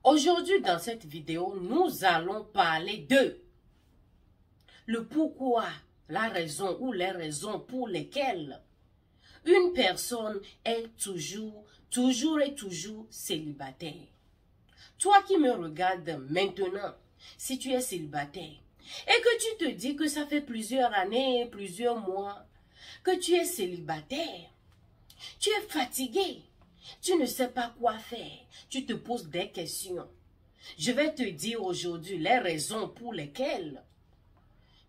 Aujourd'hui, dans cette vidéo, nous allons parler de le pourquoi, la raison ou les raisons pour lesquelles une personne est toujours célibataire. Toi qui me regardes maintenant, si tu es célibataire et que tu te dis que ça fait plusieurs années, plusieurs mois que tu es célibataire, tu es fatigué, tu ne sais pas quoi faire, tu te poses des questions. Je vais te dire aujourd'hui les raisons pour lesquelles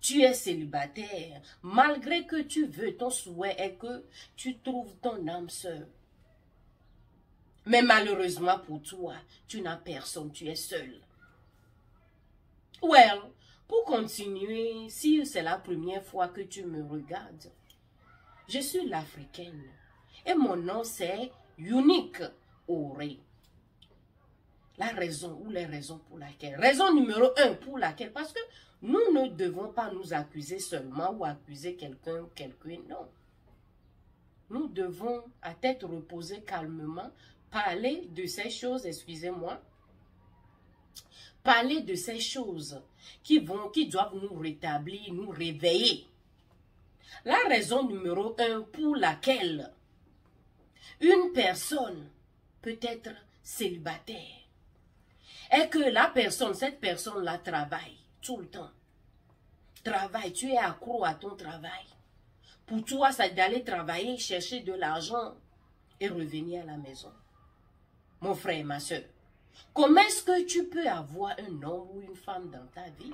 tu es célibataire, malgré que tu veux, ton souhait est que tu trouves ton âme sœur. Mais malheureusement pour toi, tu n'as personne, tu es seul. Well, pour continuer, si c'est la première fois que tu me regardes, je suis l'Africaine et mon nom c'est Unique Auré. La raison ou les raisons pour laquelle. Raison numéro 1 pour laquelle. Parce que nous ne devons pas nous accuser seulement ou accuser quelqu'un, non. Nous devons, à tête reposée calmement, parler de ces choses, excusez-moi, parler de ces choses qui doivent nous rétablir, nous réveiller. La raison numéro 1 pour laquelle une personne peut être célibataire est que cette personne-là travaille tout le temps. Travaille, tu es accro à ton travail. Pour toi, c'est d'aller travailler, chercher de l'argent et revenir à la maison. Mon frère et ma soeur, comment est-ce que tu peux avoir un homme ou une femme dans ta vie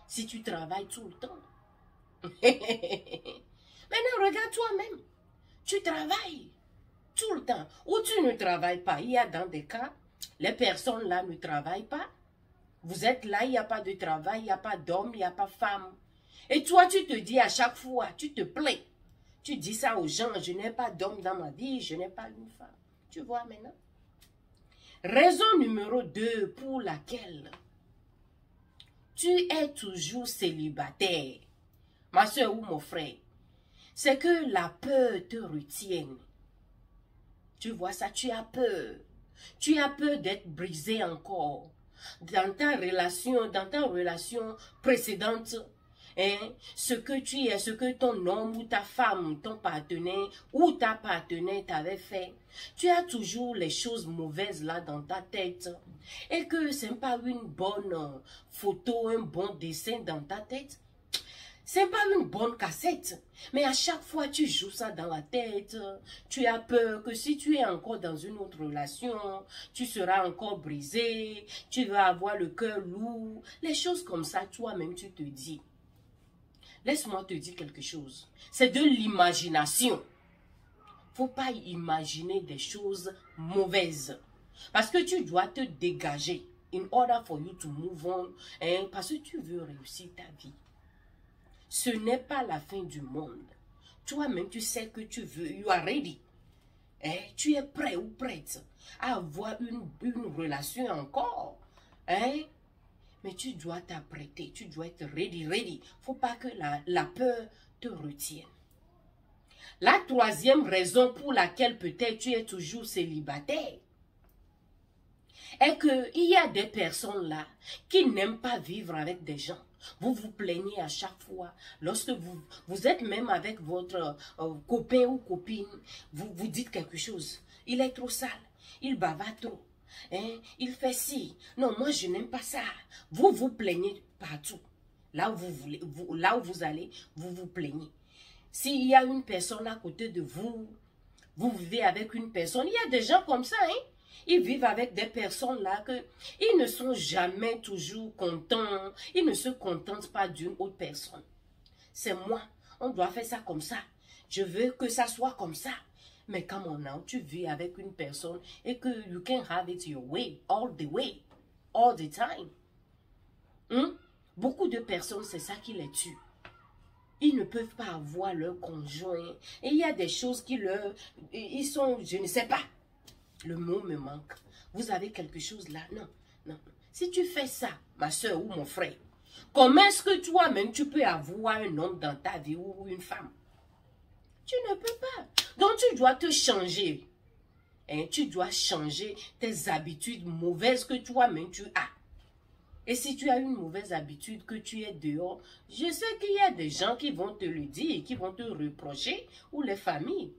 si tu travailles tout le temps? Maintenant, regarde toi-même. Tu travailles tout le temps. Ou tu ne travailles pas. Il y a dans des cas, les personnes là ne travaillent pas. Vous êtes là, il n'y a pas de travail, il n'y a pas d'homme, il n'y a pas de femme. Et toi, tu te dis à chaque fois, tu te plains. Tu dis ça aux gens, je n'ai pas d'homme dans ma vie, je n'ai pas une femme. Tu vois maintenant? Raison numéro 2 pour laquelle tu es toujours célibataire, ma soeur ou mon frère, c'est que la peur te retienne. Tu vois ça, tu as peur. Tu as peur d'être brisé encore. Dans ta relation précédente, hein, ce que tu es, ce que ton homme ou ta femme, ton partenaire ou ta partenaire t'avait fait, tu as toujours les choses mauvaises là dans ta tête et que ce n'est pas une bonne photo, un bon dessin dans ta tête. C'est pas une bonne cassette, mais à chaque fois tu joues ça dans la tête, tu as peur que si tu es encore dans une autre relation, tu seras encore brisé, tu vas avoir le cœur lourd, les choses comme ça, toi-même tu te dis. Laisse-moi te dire quelque chose, c'est de l'imagination. Faut pas imaginer des choses mauvaises, parce que tu dois te dégager in order for you to move on, hein, parce que tu veux réussir ta vie. Ce n'est pas la fin du monde. Toi-même, tu sais que tu veux, you are ready. Hein? Tu es prêt ou prête à avoir une relation encore. Hein? Mais tu dois t'apprêter, tu dois être ready. Il ne faut pas que la peur te retienne. La troisième raison pour laquelle peut-être tu es toujours célibataire est qu'il y a des personnes là qui n'aiment pas vivre avec des gens. Vous vous plaignez à chaque fois. Lorsque vous êtes même avec votre copain ou copine, vous dites quelque chose. Il est trop sale, il bavard trop, hein? Il fait ci. Non, moi je n'aime pas ça. Vous vous plaignez partout. Là où vous allez, vous vous plaignez. S'il y a une personne à côté de vous, vous vivez avec une personne, il y a des gens comme ça, hein? Ils vivent avec des personnes là que ils ne sont jamais toujours contents. Ils ne se contentent pas d'une autre personne. C'est moi. On doit faire ça comme ça. Je veux que ça soit comme ça. Mais quand tu vis avec une personne et que you can have it your way, all the time. Beaucoup de personnes, c'est ça qui les tue. Ils ne peuvent pas avoir leur conjoint. Et il y a des choses qui ils sont, je ne sais pas. Le mot me manque. Vous avez quelque chose là? Non, non. Si tu fais ça, ma soeur ou mon frère, comment est-ce que toi-même tu peux avoir un homme dans ta vie ou une femme? Tu ne peux pas. Donc tu dois te changer. Hein, tu dois changer tes habitudes mauvaises que toi-même tu as. Et si tu as une mauvaise habitude que tu es dehors, je sais qu'il y a des gens qui vont te le dire, qui vont te reprocher, ou les familles.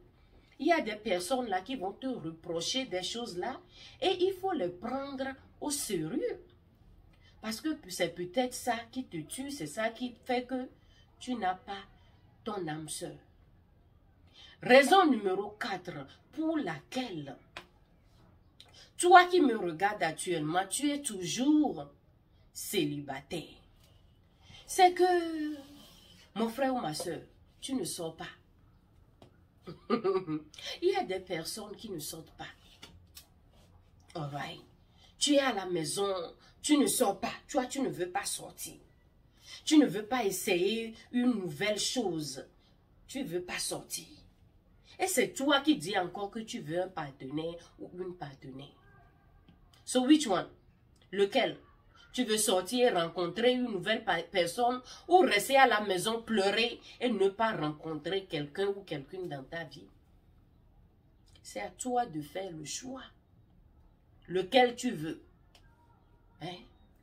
Il y a des personnes là qui vont te reprocher des choses là, et il faut les prendre au sérieux. Parce que c'est peut-être ça qui te tue, c'est ça qui fait que tu n'as pas ton âme sœur. Raison numéro 4 pour laquelle, toi qui me regardes actuellement, tu es toujours célibataire. C'est que, mon frère ou ma soeur, tu ne sors pas. Il y a des personnes qui ne sortent pas. Alright. Tu es à la maison, tu ne sors pas. Toi, tu ne veux pas sortir. Tu ne veux pas essayer une nouvelle chose. Tu ne veux pas sortir. Et c'est toi qui dis encore que tu veux un partenaire ou une partenaire. So which one? Lequel? Tu veux sortir, rencontrer une nouvelle personne ou rester à la maison, pleurer et ne pas rencontrer quelqu'un ou quelqu'une dans ta vie? C'est à toi de faire le choix. Lequel tu veux. Hein?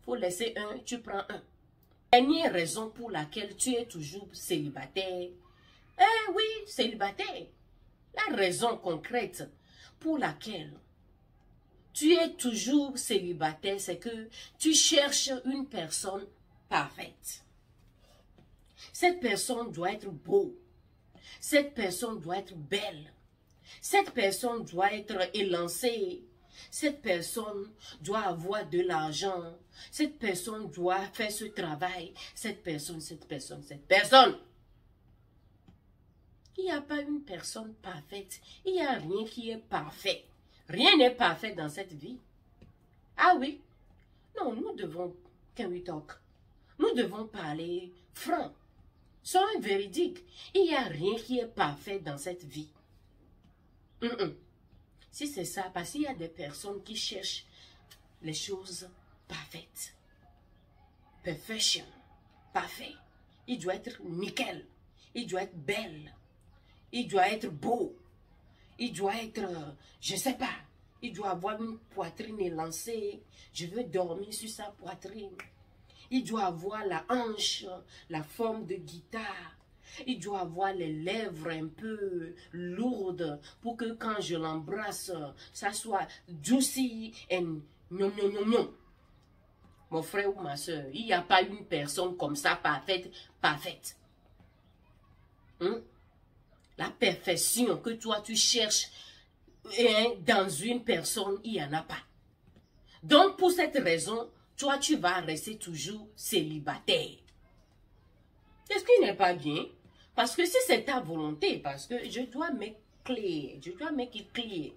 Faut laisser un, tu prends un. Dernière raison pour laquelle tu es toujours célibataire. Eh oui, célibataire. La raison concrète pour laquelle tu es toujours célibataire, c'est que tu cherches une personne parfaite. Cette personne doit être beau. Cette personne doit être belle. Cette personne doit être élancée. Cette personne doit avoir de l'argent. Cette personne doit faire ce travail. Cette personne. Il n'y a pas une personne parfaite. Il n'y a rien qui est parfait. Rien n'est parfait dans cette vie. Ah oui? Non, nous devons, can we talk? Nous devons parler franc. Soyons véridiques. Il n'y a rien qui est parfait dans cette vie. Si c'est ça, parce qu'il y a des personnes qui cherchent les choses parfaites. Perfection. Parfait. Il doit être nickel. Il doit être belle. Il doit être beau. Il doit être, je ne sais pas, il doit avoir une poitrine élancée. Je veux dormir sur sa poitrine. Il doit avoir la hanche, la forme de guitare. Il doit avoir les lèvres un peu lourdes pour que quand je l'embrasse, ça soit juicy et gnon gnon gnon gnon. Mon frère ou ma soeur, il n'y a pas une personne comme ça parfaite. La perfection que toi tu cherches dans une personne, il n'y en a pas. Donc pour cette raison, toi tu vas rester toujours célibataire. C'est ce qui n'est pas bien. Parce que si c'est ta volonté, parce que je dois make it clear.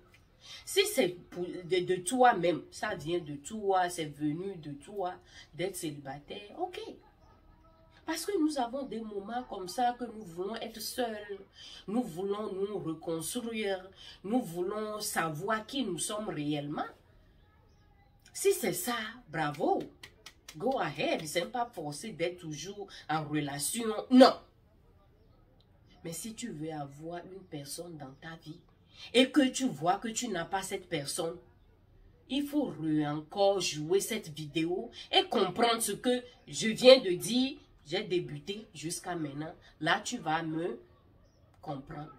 Si c'est de toi-même, ça vient de toi, c'est venu de toi d'être célibataire, ok. Parce que nous avons des moments comme ça que nous voulons être seuls. Nous voulons nous reconstruire. Nous voulons savoir qui nous sommes réellement. Si c'est ça, bravo. Go ahead. Ce n'est pas forcé d'être toujours en relation. Non. Mais si tu veux avoir une personne dans ta vie et que tu vois que tu n'as pas cette personne, il faut encore jouer cette vidéo et comprendre ce que je viens de dire. J'ai débuté jusqu'à maintenant. Là, tu vas me comprendre.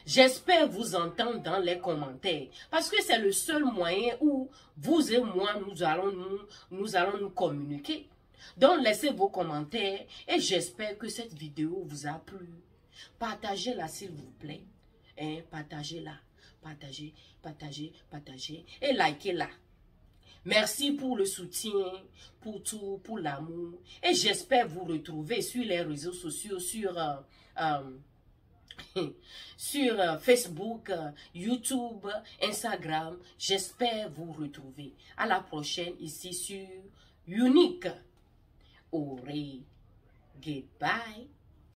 J'espère vous entendre dans les commentaires. Parce que c'est le seul moyen où vous et moi, nous allons nous communiquer. Donc, laissez vos commentaires. Et j'espère que cette vidéo vous a plu. Partagez-la s'il vous plaît. Partagez-la. Partagez. Et likez-la. Merci pour le soutien, pour tout, pour l'amour. Et j'espère vous retrouver sur les réseaux sociaux, sur Facebook, YouTube, Instagram. J'espère vous retrouver. À la prochaine ici sur Unique. Au revoir. Goodbye.